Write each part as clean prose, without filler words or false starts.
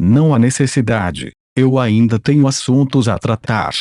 Não há necessidade. Eu ainda tenho assuntos a tratar.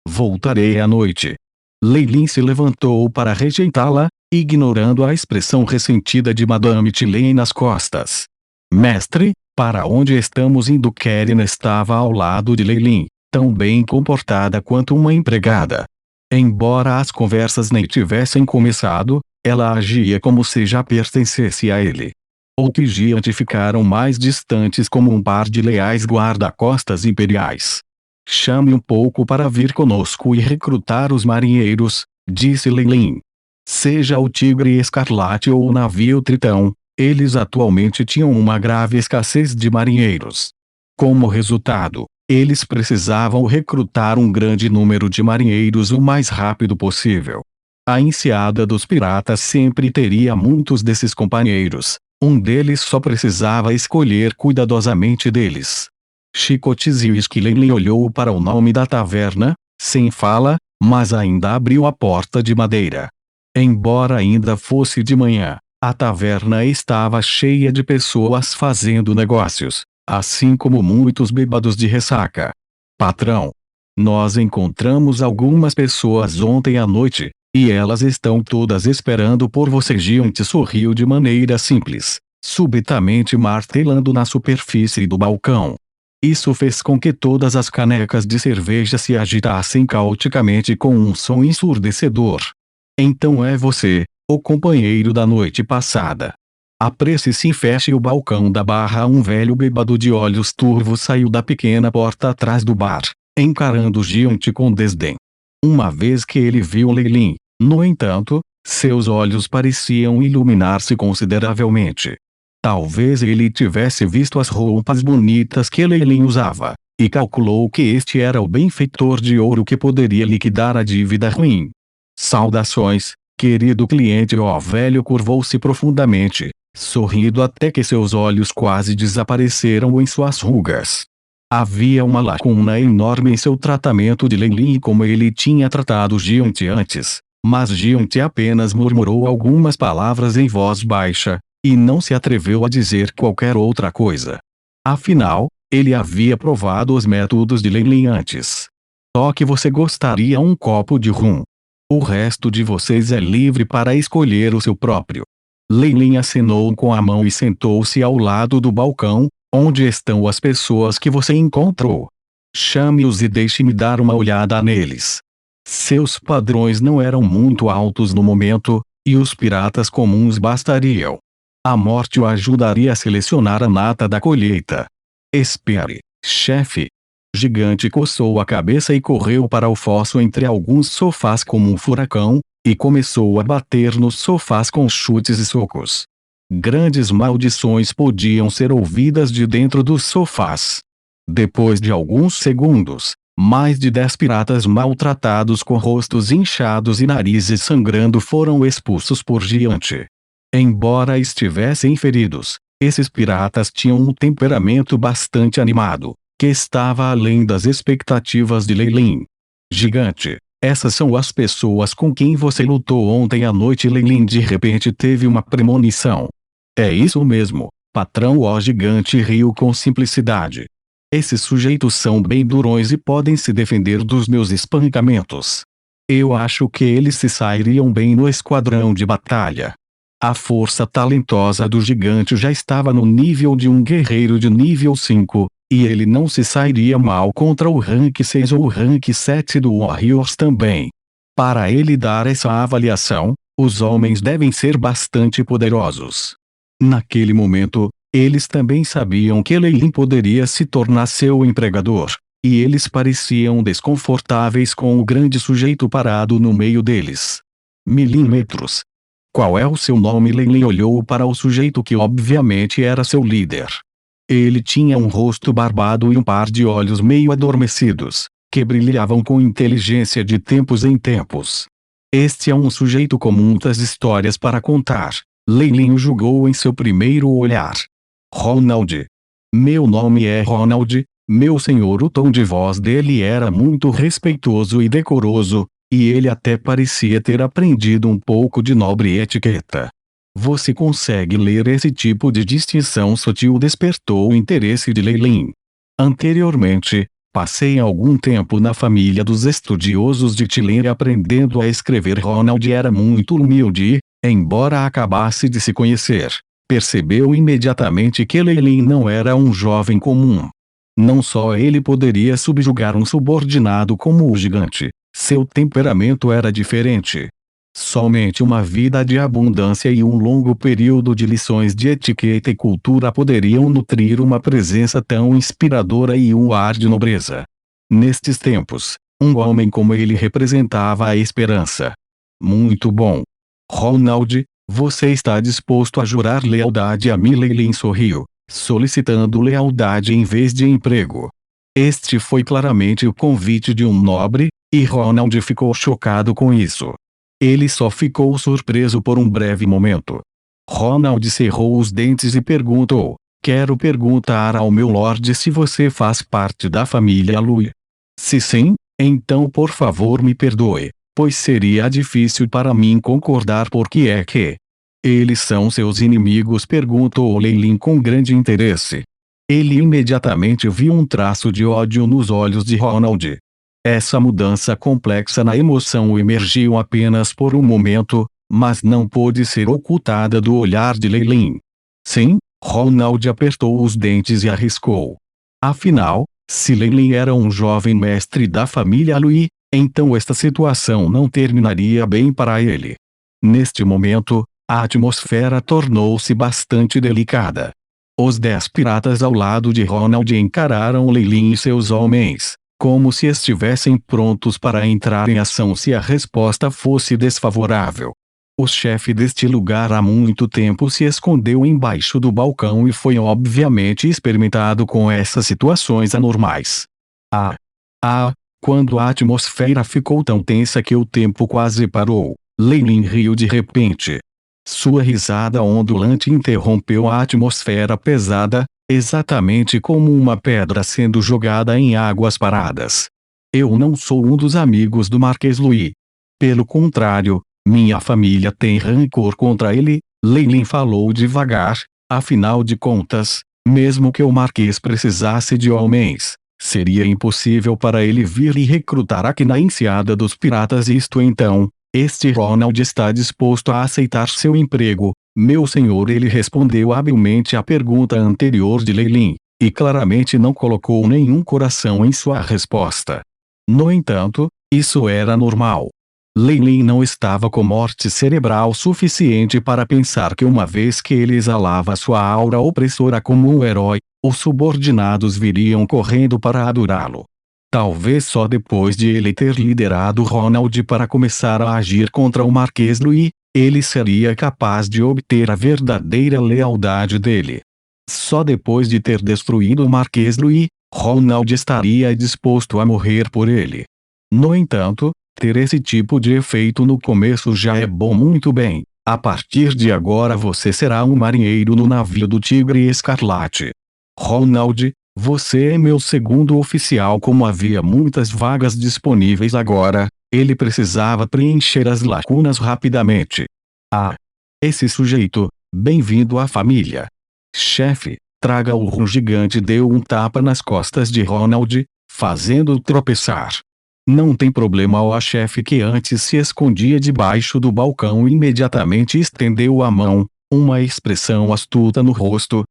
Voltarei à noite. Leilin se levantou para rejeitá-la, ignorando a expressão ressentida de Madame Tilene nas costas. Mestre, para onde estamos indo? Keren estava ao lado de Leilin, tão bem comportada quanto uma empregada. Embora as conversas nem tivessem começado, ela agia como se já pertencesse a ele. Ou que Giant ficaram mais distantes como um par de leais guarda-costas imperiais. Chame um pouco para vir conosco e recrutar os marinheiros, disse Leilin. Seja o Tigre Escarlate ou o navio Tritão, eles atualmente tinham uma grave escassez de marinheiros. Como resultado, eles precisavam recrutar um grande número de marinheiros o mais rápido possível. A enseada dos piratas sempre teria muitos desses companheiros, um deles só precisava escolher cuidadosamente deles. Chicoteziu e Leilin olhou para o nome da taverna, sem fala, mas ainda abriu a porta de madeira. Embora ainda fosse de manhã, a taverna estava cheia de pessoas fazendo negócios, assim como muitos bêbados de ressaca. Patrão, nós encontramos algumas pessoas ontem à noite, e elas estão todas esperando por você. Giant sorriu de maneira simples, subitamente martelando na superfície do balcão. Isso fez com que todas as canecas de cerveja se agitassem caoticamente com um som ensurdecedor. Então é você, o companheiro da noite passada. Apresse-se e feche o balcão da barra. Um velho bêbado de olhos turvos saiu da pequena porta atrás do bar, encarando Giant com desdém. Uma vez que ele viu Leilin, no entanto, seus olhos pareciam iluminar-se consideravelmente. Talvez ele tivesse visto as roupas bonitas que Leilin usava, e calculou que este era o benfeitor de ouro que poderia liquidar a dívida ruim. Saudações, querido cliente. O velho curvou-se profundamente, sorrindo até que seus olhos quase desapareceram em suas rugas. Havia uma lacuna enorme em seu tratamento de Leilin e como ele tinha tratado Giant antes, mas Giant apenas murmurou algumas palavras em voz baixa, e não se atreveu a dizer qualquer outra coisa. Afinal, ele havia provado os métodos de Leilin antes. Só que você gostaria um copo de rum. O resto de vocês é livre para escolher o seu próprio. Leilin acenou com a mão e sentou-se ao lado do balcão, onde estão as pessoas que você encontrou. Chame-os e deixe-me dar uma olhada neles. Seus padrões não eram muito altos no momento, e os piratas comuns bastariam. A morte o ajudaria a selecionar a nata da colheita. Espere, chefe. Gigante coçou a cabeça e correu para o fosso entre alguns sofás como um furacão, e começou a bater nos sofás com chutes e socos. Grandes maldições podiam ser ouvidas de dentro dos sofás. Depois de alguns segundos, mais de 10 piratas maltratados com rostos inchados e narizes sangrando foram expulsos por Giant. Embora estivessem feridos, esses piratas tinham um temperamento bastante animado, que estava além das expectativas de Leilin. Gigante, essas são as pessoas com quem você lutou ontem à noite. Leilin de repente teve uma premonição. É isso mesmo, patrão. O gigante riu com simplicidade. Esses sujeitos são bem durões e podem se defender dos meus espancamentos. Eu acho que eles se sairiam bem no esquadrão de batalha. A força talentosa do gigante já estava no nível de um guerreiro de nível 5, e ele não se sairia mal contra o rank 6 ou o rank 7 do Warriors também. Para ele dar essa avaliação, os homens devem ser bastante poderosos. Naquele momento, eles também sabiam que Leilin poderia se tornar seu empregador, e eles pareciam desconfortáveis com o grande sujeito parado no meio deles. Milímetros. Qual é o seu nome? Leilin olhou para o sujeito que obviamente era seu líder. Ele tinha um rosto barbado e um par de olhos meio adormecidos, que brilhavam com inteligência de tempos em tempos. Este é um sujeito com muitas histórias para contar, Leilin o julgou em seu primeiro olhar. Ronald. Meu nome é Ronald, meu senhor. O tom de voz dele era muito respeitoso e decoroso, e ele até parecia ter aprendido um pouco de nobre etiqueta. Você consegue ler esse tipo de distinção sutil? Despertou o interesse de Leilin. Anteriormente, passei algum tempo na família dos estudiosos de Tilene aprendendo a escrever. Ronald era muito humilde e, embora acabasse de se conhecer, percebeu imediatamente que Leilin não era um jovem comum. Não só ele poderia subjugar um subordinado como o gigante, seu temperamento era diferente. Somente uma vida de abundância e um longo período de lições de etiqueta e cultura poderiam nutrir uma presença tão inspiradora e um ar de nobreza. Nestes tempos, um homem como ele representava a esperança. Muito bom. Ronald, você está disposto a jurar lealdade a mim? Leilin sorriu, solicitando lealdade em vez de emprego. Este foi claramente o convite de um nobre, e Ronald ficou chocado com isso. Ele só ficou surpreso por um breve momento. Ronald cerrou os dentes e perguntou: quero perguntar ao meu lord se você faz parte da família Lui. Se sim, então por favor me perdoe, pois seria difícil para mim concordar. Por que é que eles são seus inimigos? Perguntou Leilin com grande interesse. Ele imediatamente viu um traço de ódio nos olhos de Ronald. Essa mudança complexa na emoção emergiu apenas por um momento, mas não pôde ser ocultada do olhar de Leilin. Sim, Ronald apertou os dentes e arriscou. Afinal, se Leilin era um jovem mestre da família Lui, então esta situação não terminaria bem para ele. Neste momento, a atmosfera tornou-se bastante delicada. Os 10 piratas ao lado de Ronald encararam Leilin e seus homens, como se estivessem prontos para entrar em ação se a resposta fosse desfavorável. O chefe deste lugar há muito tempo se escondeu embaixo do balcão e foi obviamente experimentado com essas situações anormais. Quando a atmosfera ficou tão tensa que o tempo quase parou, Leilin riu de repente. Sua risada ondulante interrompeu a atmosfera pesada, exatamente como uma pedra sendo jogada em águas paradas. Eu não sou um dos amigos do Marquês Louis. Pelo contrário, minha família tem rancor contra ele. Leilin falou devagar, afinal de contas, mesmo que o Marquês precisasse de homens, seria impossível para ele vir e recrutar aqui na enseada dos piratas. Isto então, este Ronald está disposto a aceitar seu emprego, meu senhor. Ele respondeu habilmente à pergunta anterior de Leilin, e claramente não colocou nenhum coração em sua resposta. No entanto, isso era normal. Leilin não estava com morte cerebral suficiente para pensar que uma vez que ele exalava sua aura opressora como um herói, os subordinados viriam correndo para adorá-lo. Talvez só depois de ele ter liderado Ronald para começar a agir contra o Marquês Louis, ele seria capaz de obter a verdadeira lealdade dele. Só depois de ter destruído o Marquês Louis, Ronald estaria disposto a morrer por ele. No entanto, ter esse tipo de efeito no começo já é bom. Muito bem, a partir de agora você será um marinheiro no navio do Tigre Escarlate. Ronald, você é meu segundo oficial. Como havia muitas vagas disponíveis agora, ele precisava preencher as lacunas rapidamente. Esse sujeito, bem-vindo à família. Chefe, traga-o. O gigante deu um tapa nas costas de Ronald, fazendo-o tropeçar. Não tem problema. O chefe, que antes se escondia debaixo do balcão, imediatamente estendeu a mão, uma expressão astuta no rosto.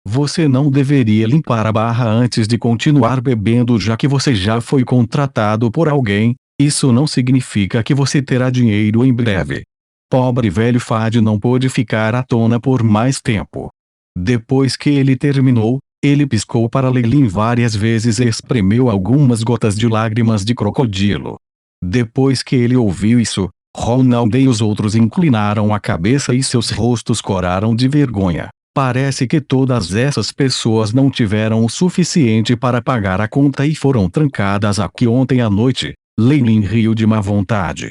Você não deveria limpar a barra antes de continuar bebendo, já que você já foi contratado por alguém. Isso não significa que você terá dinheiro em breve. Pobre velho Fad não pôde ficar à tona por mais tempo. Depois que ele terminou, ele piscou para Leilin várias vezes e espremeu algumas gotas de lágrimas de crocodilo. Depois que ele ouviu isso, Ronald e os outros inclinaram a cabeça e seus rostos coraram de vergonha. Parece que todas essas pessoas não tiveram o suficiente para pagar a conta e foram trancadas aqui ontem à noite. Leilin riu de má vontade.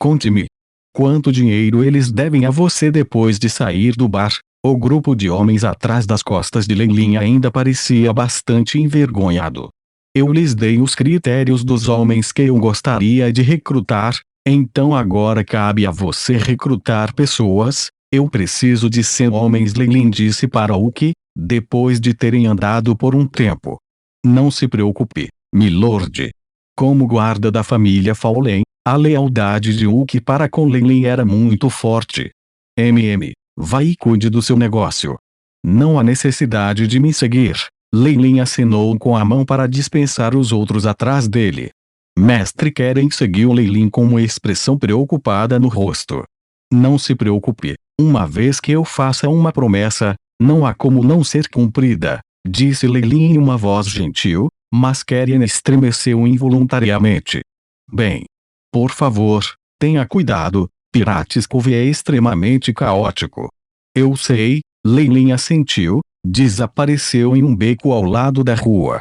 Conte-me. Quanto dinheiro eles devem a você depois de sair do bar? O grupo de homens atrás das costas de Leilin ainda parecia bastante envergonhado. Eu lhes dei os critérios dos homens que eu gostaria de recrutar, então agora cabe a você recrutar pessoas. Eu preciso de 100 homens. Leilin disse para Uki, depois de terem andado por um tempo. Não se preocupe, milord. Como guarda da família Fowlen, a lealdade de Hulk para com Leylin era muito forte. Vai e cuide do seu negócio. Não há necessidade de me seguir. Leylin acenou com a mão para dispensar os outros atrás dele. Mestre Keren seguiu Leylin com uma expressão preocupada no rosto. Não se preocupe, uma vez que eu faça uma promessa, não há como não ser cumprida, disse Leylin em uma voz gentil, mas Keren estremeceu involuntariamente. Bem. Por favor, tenha cuidado, Pirates Cove é extremamente caótico. Eu sei, Leylin assentiu, desapareceu em um beco ao lado da rua.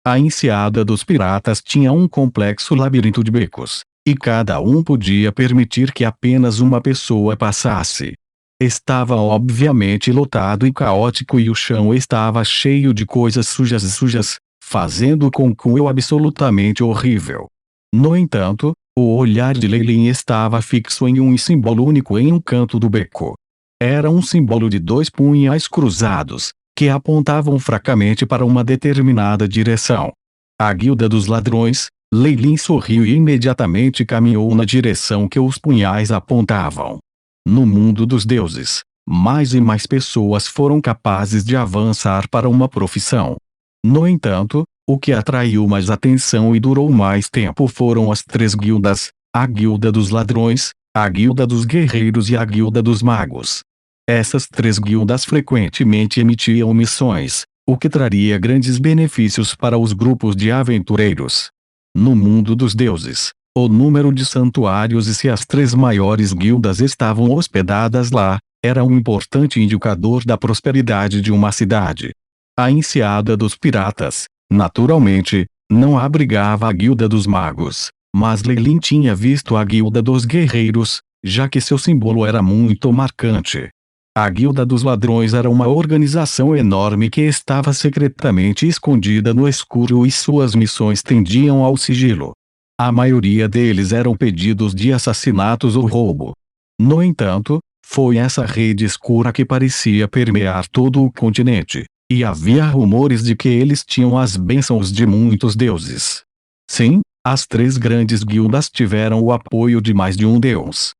A enseada dos piratas tinha um complexo labirinto de becos, e cada um podia permitir que apenas uma pessoa passasse. Estava obviamente lotado e caótico e o chão estava cheio de coisas sujas, fazendo com que eu absolutamente horrível. No entanto, o olhar de Leylin estava fixo em um símbolo único em um canto do beco. Era um símbolo de 2 punhais cruzados, que apontavam fracamente para uma determinada direção. A Guilda dos Ladrões. Leylin sorriu e imediatamente caminhou na direção que os punhais apontavam. No mundo dos deuses, mais e mais pessoas foram capazes de avançar para uma profissão. No entanto, o que atraiu mais atenção e durou mais tempo foram as 3 guildas, a Guilda dos Ladrões, a Guilda dos Guerreiros e a Guilda dos Magos. Essas 3 guildas frequentemente emitiam missões, o que traria grandes benefícios para os grupos de aventureiros. No mundo dos deuses, o número de santuários e se as 3 maiores guildas estavam hospedadas lá, era um importante indicador da prosperidade de uma cidade. A enseada dos piratas, naturalmente, não abrigava a Guilda dos Magos, mas Leylin tinha visto a Guilda dos Guerreiros, já que seu símbolo era muito marcante. A Guilda dos Ladrões era uma organização enorme que estava secretamente escondida no escuro e suas missões tendiam ao sigilo. A maioria deles eram pedidos de assassinatos ou roubo. No entanto, foi essa rede escura que parecia permear todo o continente, e havia rumores de que eles tinham as bênçãos de muitos deuses. Sim, as 3 grandes guildas tiveram o apoio de mais de um deus.